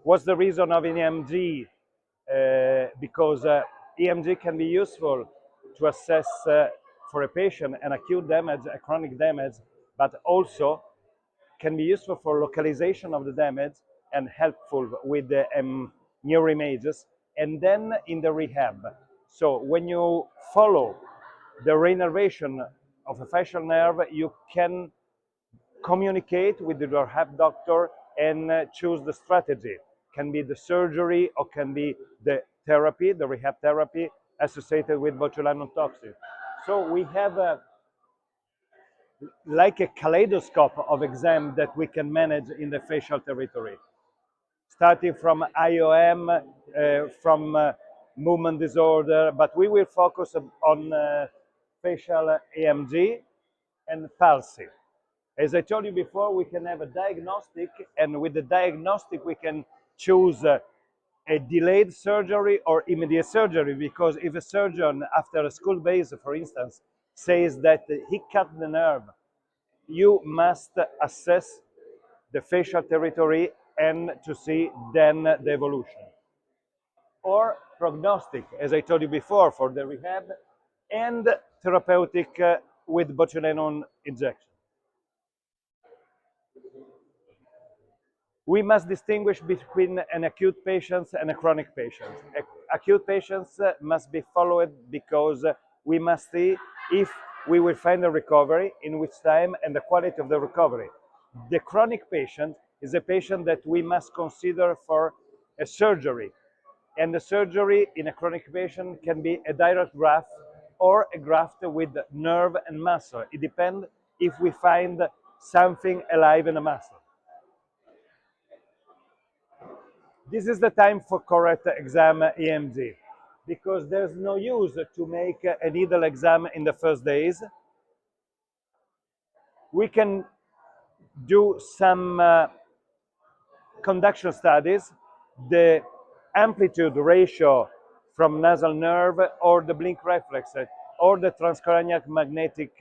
What's the reason of an EMG? Because EMG can be useful to assess for a patient an acute damage, a chronic damage, but also can be useful for localization of the damage and helpful with the neuroimages, and then in the rehab. So when you follow the reinnervation of a facial nerve, you can communicate with the rehab doctor and choose the strategy. Can be the surgery or can be the therapy, the rehab therapy associated with botulinum toxin. So we have like a kaleidoscope of exam that we can manage in the facial territory, starting from IOM, from movement disorder, but we will focus on facial EMG and palsy. As I told you before, we can have a diagnostic, and with the diagnostic, we can choose a delayed surgery or immediate surgery, because if a surgeon, after a school base, for instance, says that he cut the nerve, you must assess the facial territory and to see then the evolution. Or prognostic, as I told you before, for the rehab, and therapeutic with botulinum injection. We must distinguish between an acute patient and a chronic patient. Acute patients must be followed because we must see if we will find a recovery, in which time, and the quality of the recovery. The chronic patient is a patient that we must consider for a surgery. And the surgery in a chronic patient can be a direct graft or a graft with nerve and muscle. It depends if we find something alive in the muscle. This is the time for correct exam EMG, because there's no use to make a needle exam in the first days. We can do some conduction studies, the amplitude ratio from nasal nerve, or the blink reflex, or the transcranial magnetic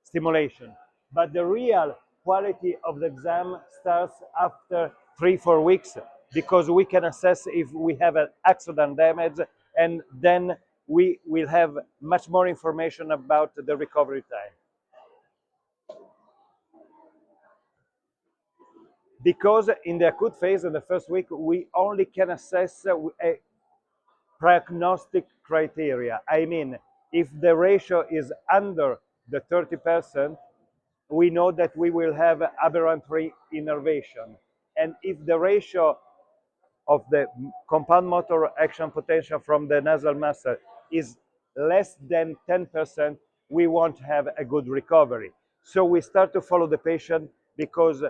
stimulation. But the real quality of the exam starts after 3-4 weeks, because we can assess if we have an accident damage, and then we will have much more information about the recovery time. Because in the acute phase, in the first week, we only can assess a prognostic criteria. I mean, if the ratio is under the 30%, we know that we will have aberrant reinnervation. And if the ratio of the compound motor action potential from the nasal muscle is less than 10%, we won't have a good recovery. So we start to follow the patient, because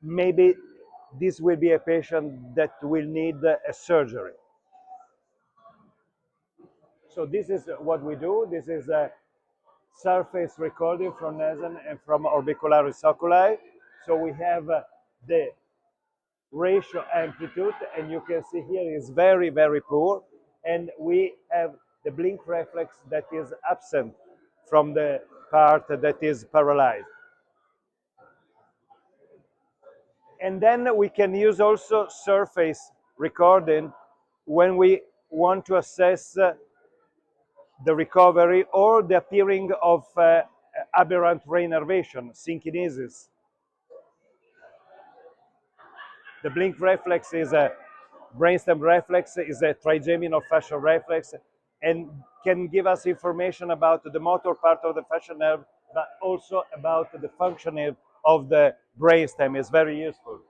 maybe this will be a patient that will need a surgery. So this is what we do. This is a surface recording from nasal and from orbicularis oculi. So we have the ratio amplitude, and you can see here is very, very poor. And we have the blink reflex that is absent from the part that is paralyzed. And then we can use also surface recording when we want to assess the recovery or the appearing of aberrant reinnervation, synkinesis. The blink reflex is a brainstem reflex, is a trigeminal facial reflex, and can give us information about the motor part of the facial nerve, but also about the functioning of the brainstem. Is very useful.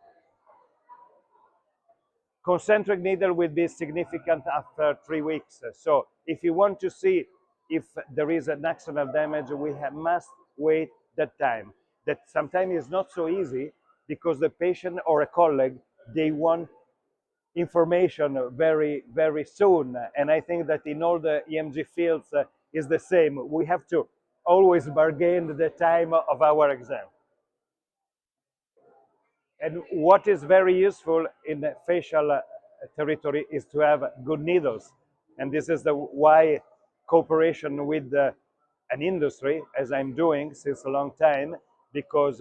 Concentric needle will be significant after 3 weeks. So if you want to see if there is an axonal damage, we must wait that time. That sometimes is not so easy, because the patient or a colleague, they want information very, very soon. And I think that in all the EMG fields is the same. We have to always bargain the time of our exam. And what is very useful in the facial territory is to have good needles. And this is why cooperation with an industry, as I'm doing since a long time, because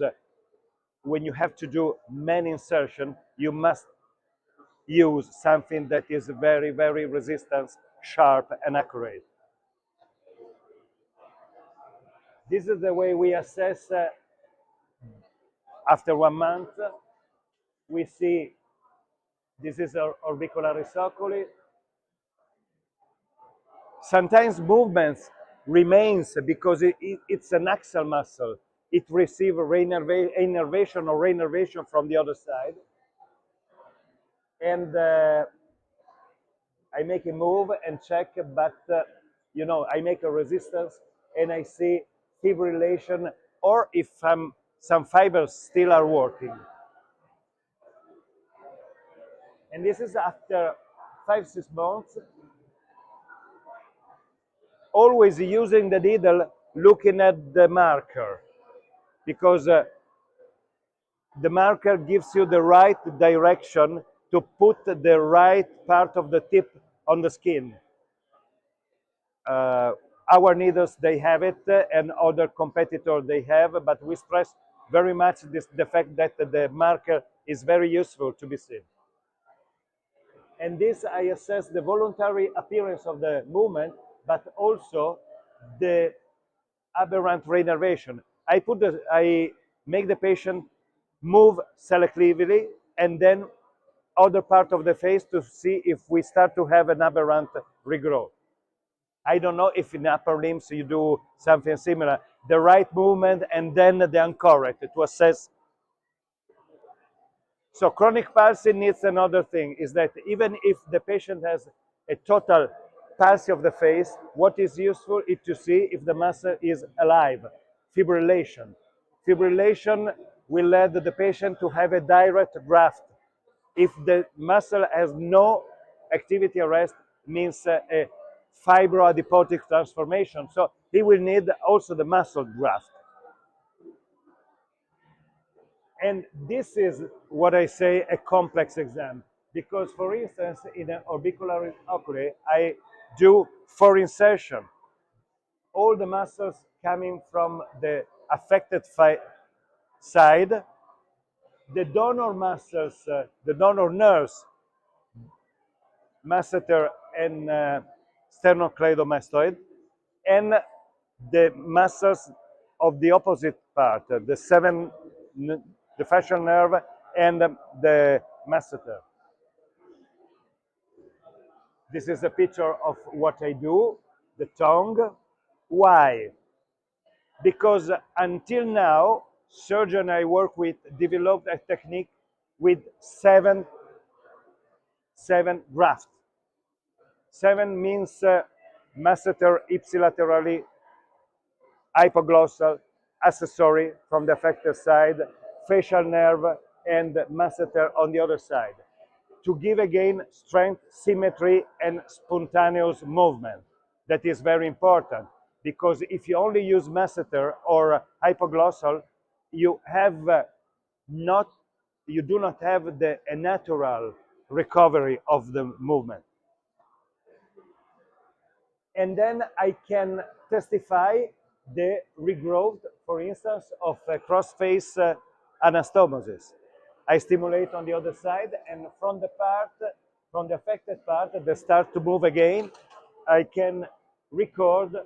when you have to do many insertion, you must use something that is very, very resistant, sharp, and accurate. This is the way we assess after 1 month. We see this is our orbicularis oculi. Sometimes movements remains because it's an axial muscle. It receives innervation or reinnervation from the other side. And I make a move and check, but you know, I make a resistance and I see fibrillation, or if some fibers still are working. And this is after 5-6 months, always using the needle, looking at the marker, because the marker gives you the right direction to put the right part of the tip on the skin. Our needles, they have it, and other competitors, they have, but we stress very much the fact that the marker is very useful to be seen. And this, I assess the voluntary appearance of the movement, but also the aberrant reinnervation. I make the patient move selectively, and then other part of the face to see if we start to have an aberrant regrowth. I don't know if in upper limbs you do something similar. The right movement and then the incorrect to assess. So chronic palsy needs another thing, is that even if the patient has a total palsy of the face, what is useful is to see if the muscle is alive, fibrillation. Fibrillation will lead the patient to have a direct graft. If the muscle has no activity arrest, means a fibroadipotic transformation. So he will need also the muscle graft. And this is what I say a complex exam, because for instance, in an orbicularis oculi, I do 4 insertion. All the muscles coming from the affected side, the donor muscles, the donor nerves, masseter and sternocleidomastoid, and the muscles of the opposite part, the facial nerve and the masseter. This is a picture of what I do, the tongue. Why? Because until now, surgeon I work with developed a technique with seven grafts. 7 means masseter ipsilaterally, hypoglossal, accessory from the affected side, facial nerve, and masseter on the other side, to give again strength, symmetry, and spontaneous movement. That is very important, because if you only use masseter or hypoglossal, you do not have a natural recovery of the movement. And then I can testify the regrowth, for instance, of cross-face anastomosis. I stimulate on the other side, and from the affected part that start to move again, I can record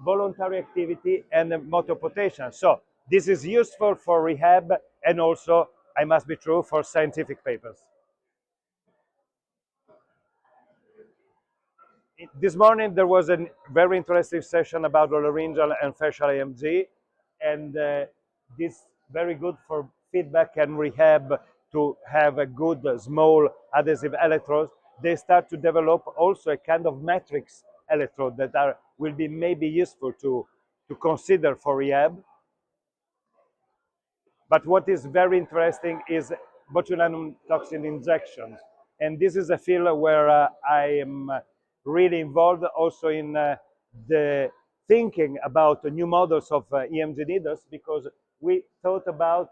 voluntary activity and motor potential. So this is useful for rehab, and also, I must be true, for scientific papers. This morning there was a very interesting session about laryngeal and facial EMG, and this very good for feedback and rehab to have a good small adhesive electrodes. They start to develop also a kind of matrix electrode that will be maybe useful to consider for rehab. But what is very interesting is botulinum toxin injections. And this is a field where I am really involved also in the thinking about new models of EMG needles, because we thought about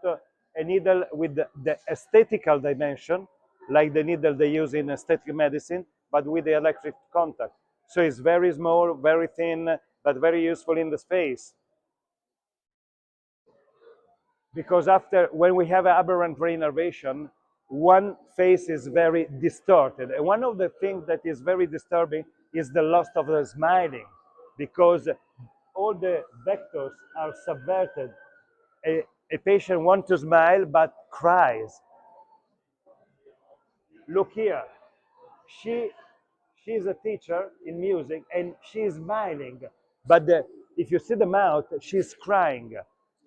a needle with the aesthetical dimension, like the needle they use in aesthetic medicine, but with the electric contact. So it's very small, very thin, but very useful in the space. Because when we have aberrant reinnervation, one face is very distorted. And one of the things that is very disturbing is the loss of the smiling, because all the vectors are subverted. A patient wants to smile but cries. Look here, she she's a teacher in music and she's smiling, but if you see the mouth, she's crying.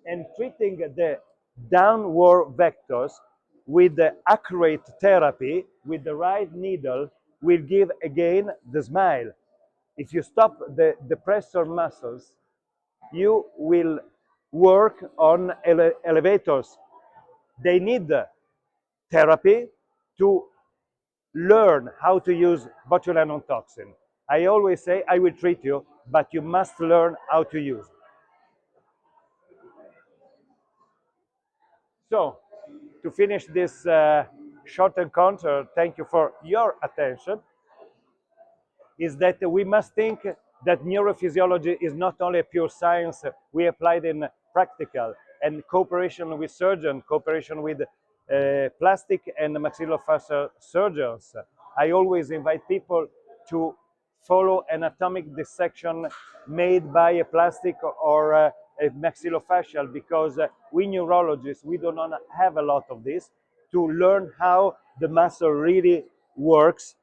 And treating the downward vectors with the accurate therapy, with the right needle, will give again the smile. If you stop the depressor muscles, you will work on elevators. They need therapy to learn how to use botulinum toxin. I always say, I will treat you, but you must learn how to use it. So, to finish this short encounter, thank you for your attention, is that we must think that neurophysiology is not only a pure science we applied in practical, and cooperation with surgeons, cooperation with plastic and maxillofacial surgeons. I always invite people to follow an anatomic dissection made by a plastic or a maxillofacial, because we neurologists, we do not have a lot of this, to learn how the muscle really works.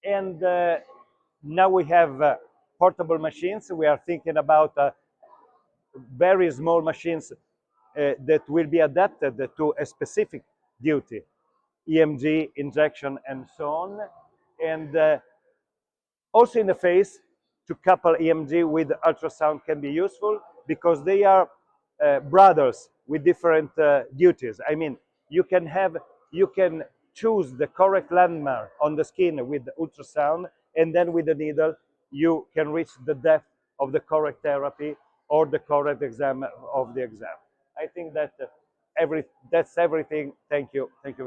And now we have portable machines. We are thinking about very small machines that will be adapted to a specific duty, EMG, injection, and so on. And also in the face, to couple EMG with ultrasound can be useful, because they are brothers with different duties. I mean, you can choose the correct landmark on the skin with the ultrasound, and then with the needle you can reach the depth of the correct therapy or the correct exam of the exam. I think that that's everything. Thank you. Thank you very much.